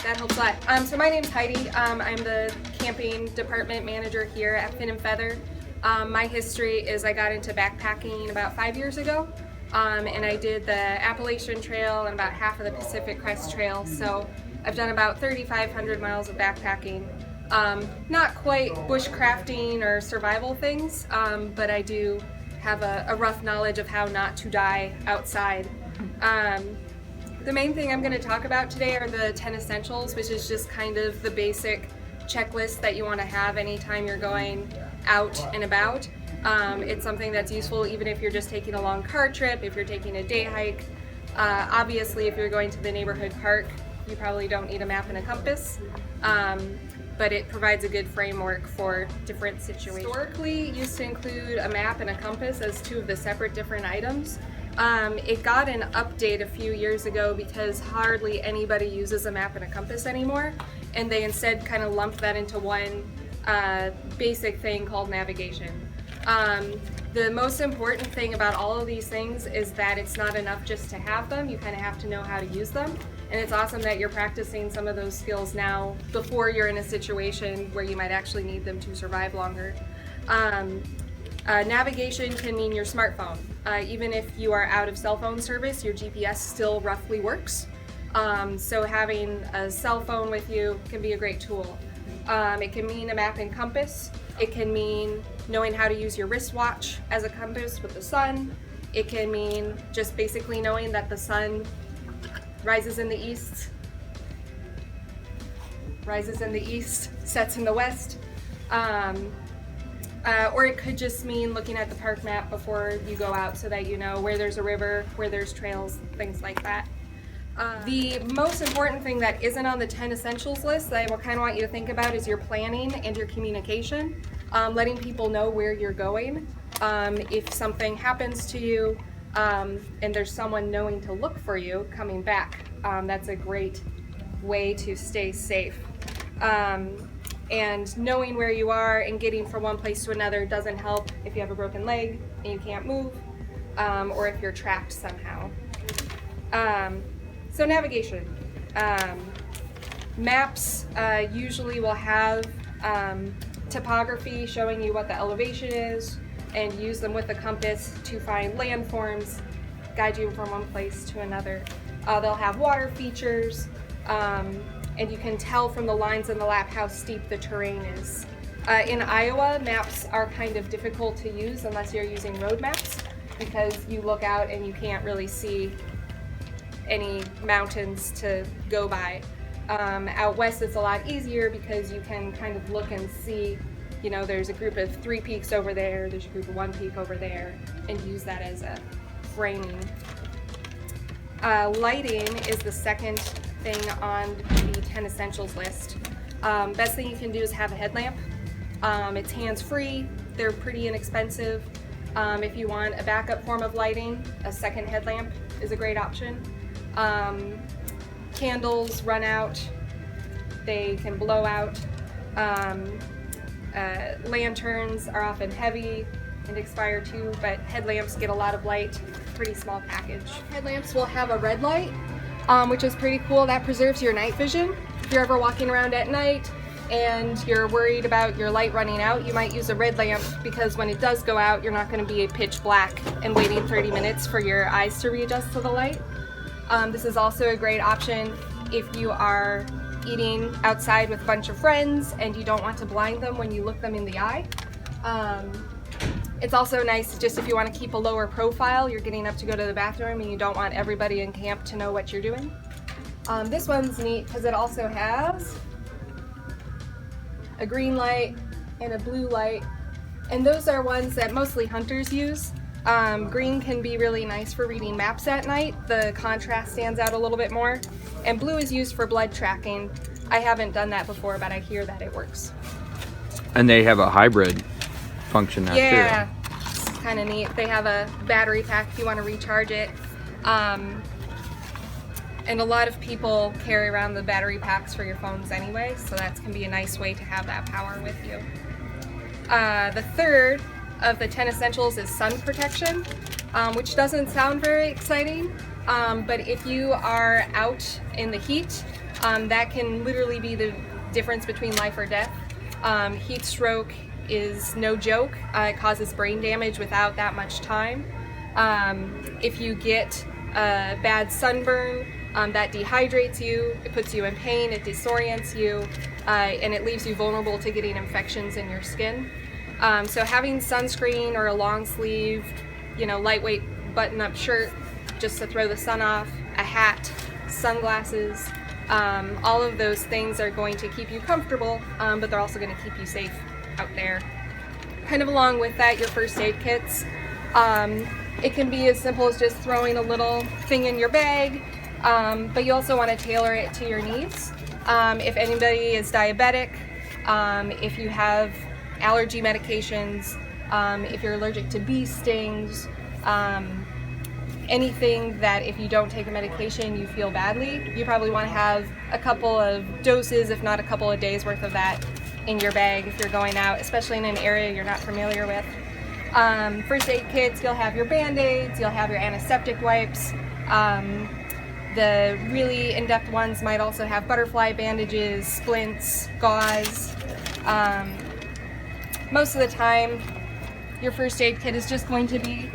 That helps a lot. So my name's Heidi. I'm the camping department manager here at Fin and Feather. My history is I got into backpacking about 5 years ago, and I did the Appalachian Trail and about half of the Pacific Crest Trail. So I've done about 3,500 miles of backpacking. Not quite bushcrafting or survival things, but I do have a rough knowledge of how not to die outside. The main thing I'm going to talk about today are the 10 essentials, which is just kind of the basic checklist that you want to have anytime you're going out and about. It's something that's useful even if you're just taking a long car trip, if you're taking a day hike. Obviously, if you're going to the neighborhood park, you probably don't need a map and a compass, but it provides a good framework for different situations. Historically, it used to include a map and a compass as two of the separate different items. It got an update a few years ago because hardly anybody uses a map and a compass anymore, and they instead kind of lumped that into one basic thing called navigation. The most important thing about all of these things is that it's not enough just to have them, you kind of have to know how to use them, and it's awesome that you're practicing some of those skills now before you're in a situation where you might actually need them to survive longer. Navigation can mean your smartphone. Even if you are out of cell phone service, your GPS still roughly works. So having a cell phone with you can be a great tool. It can mean a map and compass. It can mean knowing how to use your wristwatch as a compass with the sun. It can mean just basically knowing that the sun rises in the east, sets in the west. Or it could just mean looking at the park map before you go out so that you know where there's a river, where there's trails, things like that. The most important thing that isn't on the 10 essentials list that I kind of want you to think about is your planning and your communication. Letting people know where you're going. If something happens to you and there's someone knowing to look for you coming back, that's a great way to stay safe. And knowing where you are and getting from one place to another doesn't help if you have a broken leg and you can't move, or if you're trapped somehow. So navigation. Maps usually will have topography showing you what the elevation is, and use them with a compass to find landforms, guide you from one place to another. They'll have water features, and you can tell from the lines in the lap how steep the terrain is. In Iowa, maps are kind of difficult to use unless you're using road maps, because you look out and you can't really see any mountains to go by. Out west it's a lot easier because you can kind of look and see, you know, there's a group of 3 peaks over there, there's a group of 1 peak over there, and use that as a framing. Lighting is the second thing on the 10 essentials list. Best thing you can do is have a headlamp. It's hands-free, they're pretty inexpensive. If you want a backup form of lighting, a second headlamp is a great option. Candles run out, they can blow out. Lanterns are often heavy and expire too, but headlamps get a lot of light, pretty small package. Headlamps will have a red light, which is pretty cool. That preserves your night vision. If you're ever walking around at night and you're worried about your light running out, you might use a red lamp, because when it does go out, you're not going to be pitch black and waiting 30 minutes for your eyes to readjust to the light. This is also a great option if you are eating outside with a bunch of friends and you don't want to blind them when you look them in the eye. It's also nice just if you want to keep a lower profile, you're getting up to go to the bathroom and you don't want everybody in camp to know what you're doing. This one's neat because it also has a green light and a blue light, and those are ones that mostly hunters use. Green can be really nice for reading maps at night. The contrast stands out a little bit more. And blue is used for blood tracking. I haven't done that before, but I hear that it works. And they have a hybrid function now too. Yeah, it's kind of neat. They have a battery pack if you want to recharge it. And a lot of people carry around the battery packs for your phones anyway, so that can be a nice way to have that power with you. The third of the 10 essentials is sun protection, which doesn't sound very exciting, but if you are out in the heat, That can literally be the difference between life or death. Heat stroke is no joke. It causes brain damage without that much time. If you get a bad sunburn, that dehydrates you, it puts you in pain, it disorients you, and it leaves you vulnerable to getting infections in your skin. So having sunscreen or a long sleeved, lightweight button-up shirt just to throw the sun off, a hat, sunglasses, all of those things are going to keep you comfortable, but they're also going to keep you safe out there. Kind of along with that, your first aid kits. It can be as simple as just throwing a little thing in your bag, but you also want to tailor it to your needs. If anybody is diabetic, if you have allergy medications, if you're allergic to bee stings, anything that if you don't take a medication you feel badly, you probably want to have a couple of doses, if not a couple of days worth of that in your bag if you're going out, especially in an area you're not familiar with. First aid kits, you'll have your Band-Aids, you'll have your antiseptic wipes. The really in-depth ones might also have butterfly bandages, splints, gauze. Most of the time, your first aid kit is just going to be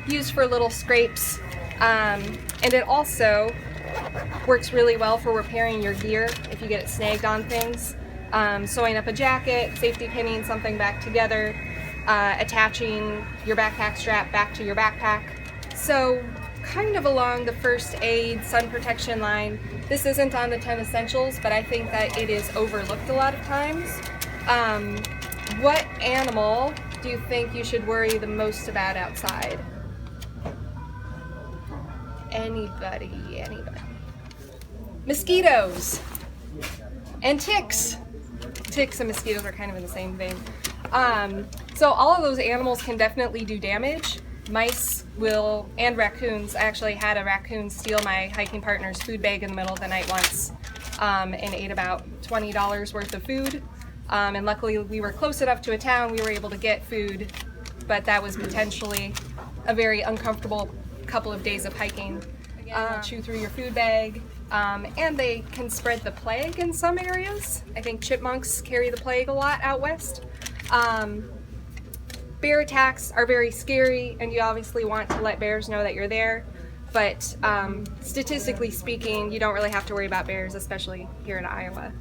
used for little scrapes, and it also works really well for repairing your gear if you get it snagged on things. Sewing up a jacket, safety pinning something back together, attaching your backpack strap back to your backpack. So kind of along the first aid sun protection line, this isn't on the 10 essentials, but I think that it is overlooked a lot of times. What animal do you think you should worry the most about outside? Anybody. Mosquitoes and ticks. Ticks and mosquitoes are kind of in the same vein. So all of those animals can definitely do damage. Mice will, and raccoons. I actually had a raccoon steal my hiking partner's food bag in the middle of the night once, and ate about $20 worth of food. And luckily we were close enough to a town we were able to get food, but that was potentially a very uncomfortable couple of days of hiking. Chew through your food bag, and they can spread the plague in some areas. I think chipmunks carry the plague a lot out west. Bear attacks are very scary, and you obviously want to let bears know that you're there, but statistically speaking, you don't really have to worry about bears, especially here in Iowa.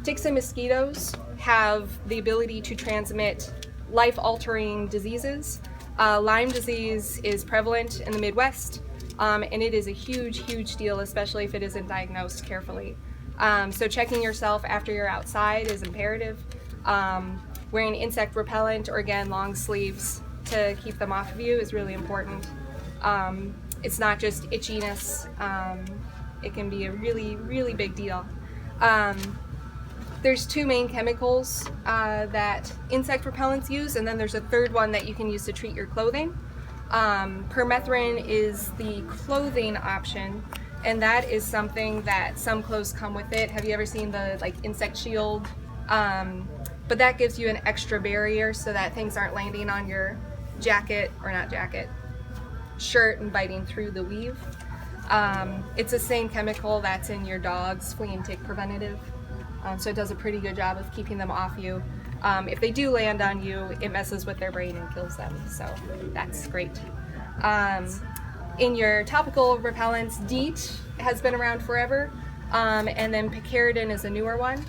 Ticks and mosquitoes have the ability to transmit life-altering diseases. Lyme disease is prevalent in the Midwest, and it is a huge deal, especially if it isn't diagnosed carefully. So checking yourself after you're outside is imperative. Wearing insect repellent, or again, long sleeves to keep them off of you is really important. It's not just itchiness. It can be a really big deal. There's two main chemicals that insect repellents use, and then there's a third one that you can use to treat your clothing. Permethrin is the clothing option, and that is something that some clothes come with it. Have you ever seen the insect shield? But that gives you an extra barrier so that things aren't landing on your shirt and biting through the weave. It's the same chemical that's in your dog's flea and tick preventative. So it does a pretty good job of keeping them off you. If they do land on you, it messes with their brain and kills them, so that's great. In your topical repellents, DEET has been around forever, and then picaridin is a newer one.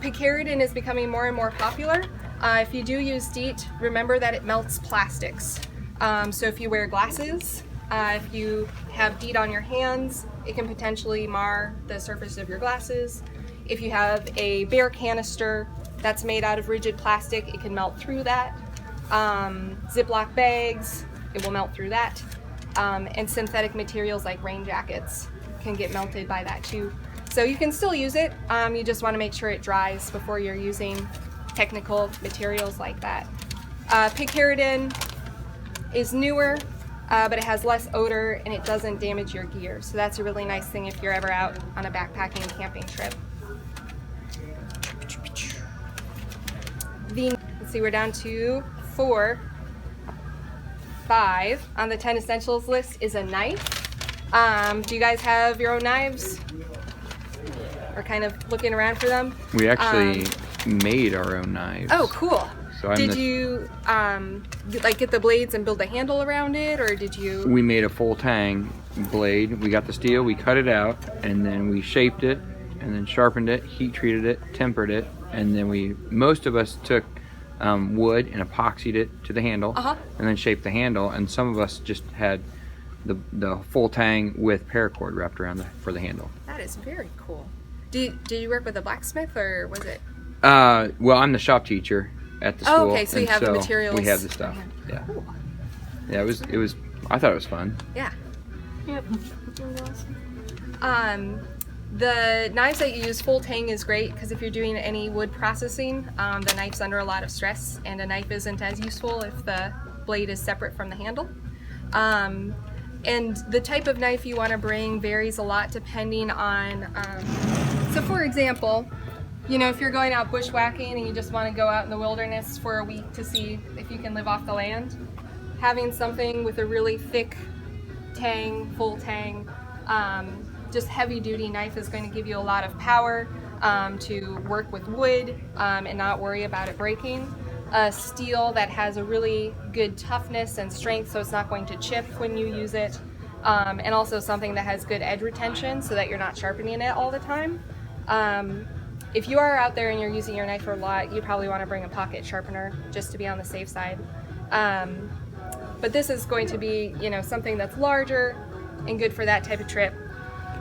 Picaridin is becoming more and more popular. If you do use DEET, remember that it melts plastics. So if you wear glasses, if you have DEET on your hands, it can potentially mar the surface of your glasses. If you have a bear canister that's made out of rigid plastic, it can melt through that. Ziploc bags, it will melt through that. And synthetic materials like rain jackets can get melted by that too. So you can still use it, you just want to make sure it dries before you're using technical materials like that. Picaridin is newer, but it has less odor and it doesn't damage your gear. So that's a really nice thing if you're ever out on a backpacking camping trip. Let's see, we're down to 4. 5 on the 10 essentials list is a knife. Do you guys have your own knives? Or kind of looking around for them? We actually made our own knives. Oh, cool. So did you like get the blades and build a handle around it, or did you? We made a full tang blade. We got the steel, we cut it out, and then we shaped it, and then sharpened it, heat treated it, tempered it, and then most of us took wood and epoxied it to the handle, and then shaped the handle, and some of us just had the full tang with paracord wrapped around for the handle. That is very cool. Did you work with a blacksmith, or was it? Well, I'm the shop teacher at the school. Oh, okay, so you have the materials. We have the stuff. Yeah. Cool. Yeah, it was. I thought it was fun. Yeah. Yep. The knives that you use, full tang is great because if you're doing any wood processing, the knife's under a lot of stress, and a knife isn't as useful if the blade is separate from the handle. And the type of knife you want to bring varies a lot depending on. So, for example, you know, if you're going out bushwhacking and you just want to go out in the wilderness for a week to see if you can live off the land, having something with a really thick tang, full tang, just heavy duty knife is going to give you a lot of power to work with wood and not worry about it breaking. A steel that has a really good toughness and strength so it's not going to chip when you use it, and also something that has good edge retention so that you're not sharpening it all the time. If you are out there and you're using your knife a lot, you probably want to bring a pocket sharpener just to be on the safe side. But this is going to be, you know, something that's larger and good for that type of trip.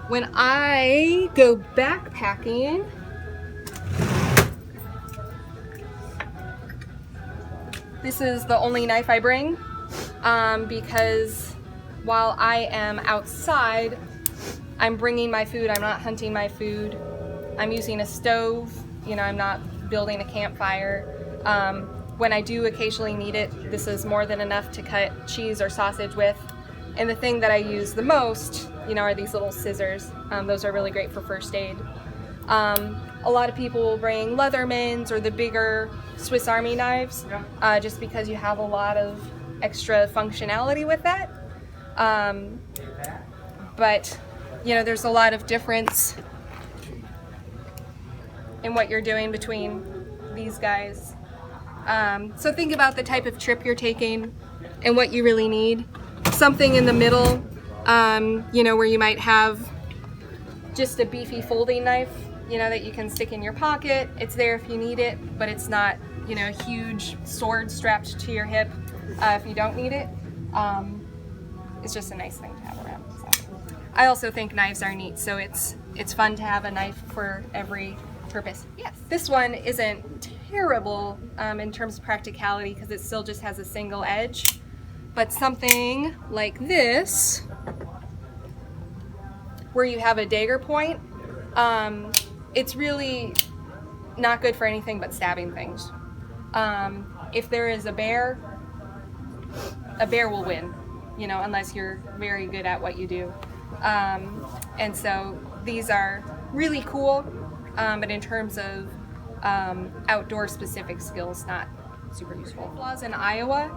When I go backpacking, this is the only knife I bring because while I am outside, I'm bringing my food. I'm not hunting my food. I'm using a stove. You know, I'm not building a campfire. When I do occasionally need it, this is more than enough to cut cheese or sausage with. And the thing that I use the most, you know, are these little scissors. Those are really great for first aid. A lot of people will bring Leathermans or the bigger Swiss Army knives, just because you have a lot of extra functionality with that. But, you know, there's a lot of difference in what you're doing between these guys. So think about the type of trip you're taking and what you really need. Something in the middle, you know, where you might have just a beefy folding knife, you know, that you can stick in your pocket. It's there if you need it, but it's not, you know, a huge sword strapped to your hip if you don't need it. It's just a nice thing to have around. So. I also think knives are neat, so it's fun to have a knife for every purpose. Yes. This one isn't terrible in terms of practicality because it still just has a single edge, but something like this, where you have a dagger point, it's really not good for anything but stabbing things. If there is a bear will win, you know, unless you're very good at what you do. And so these are really cool, but in terms of outdoor specific skills, not super useful. Laws in Iowa,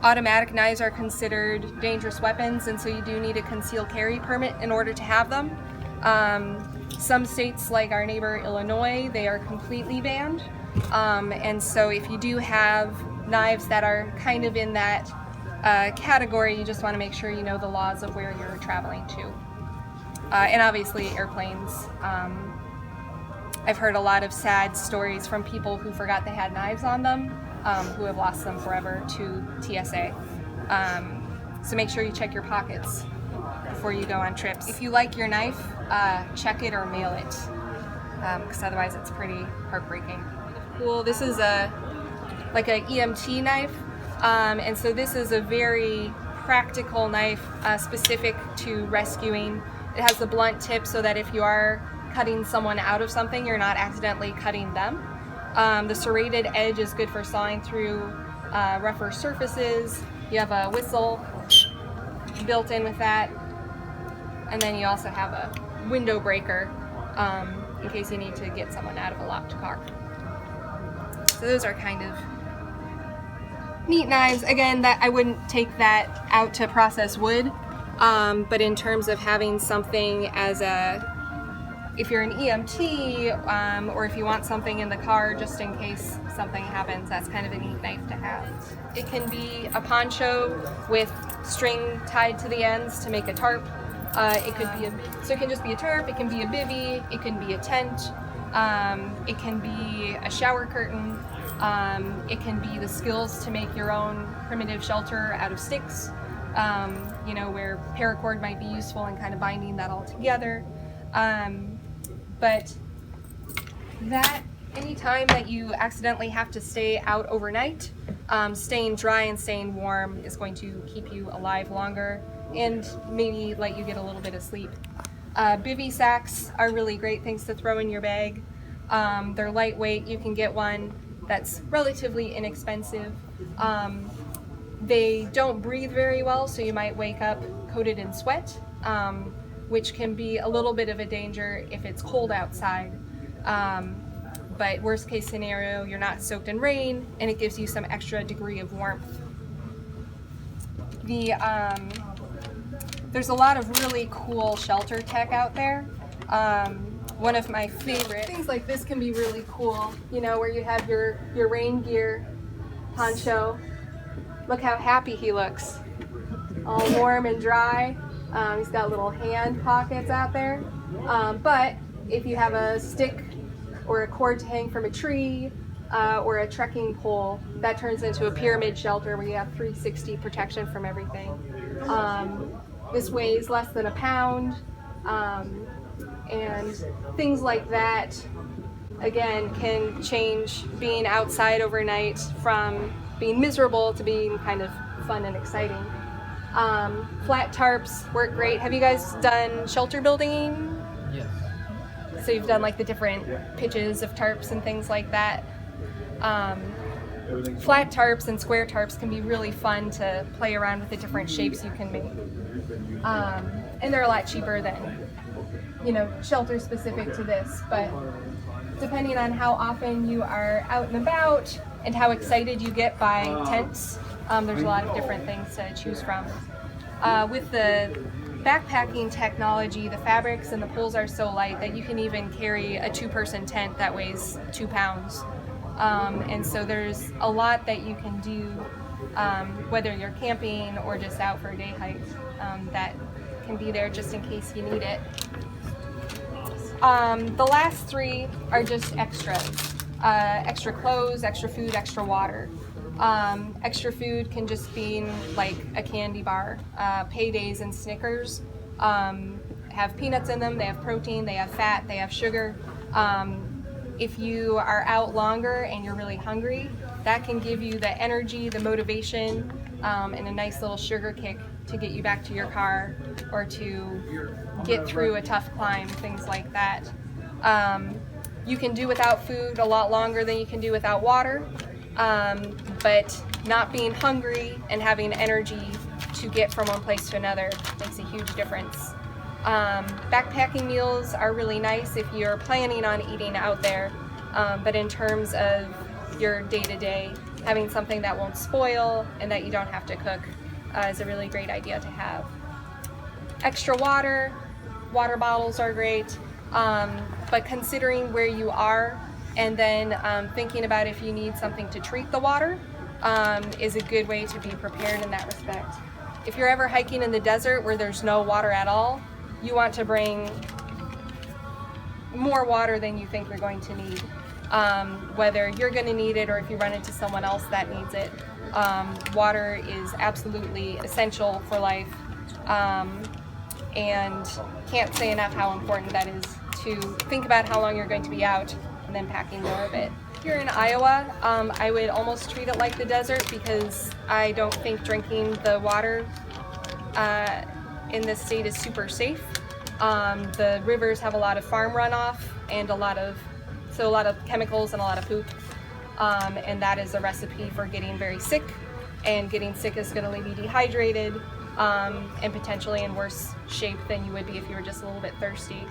automatic knives are considered dangerous weapons, and so you do need a concealed carry permit in order to have them. Some states, like our neighbor Illinois, they are completely banned. And so if you do have knives that are kind of in that category, you just want to make sure you know the laws of where you're traveling to. And obviously airplanes. I've heard a lot of sad stories from people who forgot they had knives on them, who have lost them forever to TSA. So make sure you check your pockets before you go on trips. If you like your knife, check it or mail it, because otherwise it's pretty heartbreaking. Cool. This is like an EMT knife, and so this is a very practical knife specific to rescuing. It has the blunt tip so that if you are cutting someone out of something, you're not accidentally cutting them. The serrated edge is good for sawing through rougher surfaces. You have a whistle built in with that, and then you also have a window breaker in case you need to get someone out of a locked car. So those are kind of neat knives. Again, that I wouldn't take that out to process wood. But in terms of having something as if you're an EMT, or if you want something in the car just in case something happens, that's kind of a neat knife to have. It can be a poncho with string tied to the ends to make a tarp. So it can just be a tarp, it can be a bivvy, it can be a tent, it can be a shower curtain, it can be the skills to make your own primitive shelter out of sticks, where paracord might be useful in kind of binding that all together. But that anytime that you accidentally have to stay out overnight, staying dry and staying warm is going to keep you alive longer and maybe let you get a little bit of sleep. Bivvy sacks are really great things to throw in your bag. They're lightweight. You can get one that's relatively inexpensive. They don't breathe very well, so you might wake up coated in sweat, which can be a little bit of a danger if it's cold outside. But worst case scenario, you're not soaked in rain, and it gives you some extra degree of warmth. There's a lot of really cool shelter tech out there. One of my favorite things like this can be really cool, where you have your rain gear poncho. Look how happy he looks, all warm and dry. He's got little hand pockets out there. But if you have a stick or a cord to hang from a tree or a trekking pole, that turns into a pyramid shelter where you have 360 protection from everything. This weighs less than a pound, and things like that, again, can change being outside overnight from being miserable to being kind of fun and exciting. Flat tarps work great. Have you guys done shelter building? Yes. So you've done like the different pitches of tarps and things like that. Flat tarps and square tarps can be really fun to play around with the different shapes you can make. And they're a lot cheaper than, shelter specific to this, but depending on how often you are out and about and how excited you get by tents, there's a lot of different things to choose from. With the backpacking technology, the fabrics and the poles are so light that you can even carry a 2-person tent that weighs 2 pounds. And so there's a lot that you can do, whether you're camping or just out for a day hike, that can be there just in case you need it. The last 3 are just extras. Extra clothes, extra food, extra water. Extra food can just be like a candy bar. Paydays and Snickers have peanuts in them, they have protein, they have fat, they have sugar. If you are out longer and you're really hungry, that can give you the energy, the motivation, and a nice little sugar kick to get you back to your car or to get through a tough climb, things like that. You can do without food a lot longer than you can do without water, but not being hungry and having energy to get from one place to another makes a huge difference. Backpacking meals are really nice if you're planning on eating out there, but in terms of your day-to-day, having something that won't spoil and that you don't have to cook is a really great idea to have. Extra water bottles are great, but considering where you are and then thinking about if you need something to treat the water is a good way to be prepared in that respect. If you're ever hiking in the desert where there's no water at all, you want to bring more water than you think you're going to need. Whether you're going to need it or if you run into someone else that needs it. Water is absolutely essential for life, and can't say enough how important that is to think about how long you're going to be out and then packing more of it. Here in Iowa, I would almost treat it like the desert because I don't think drinking the water in this state is super safe. The rivers have a lot of farm runoff and a lot of chemicals and a lot of poop, and that is a recipe for getting very sick, and getting sick is going to leave you dehydrated and potentially in worse shape than you would be if you were just a little bit thirsty.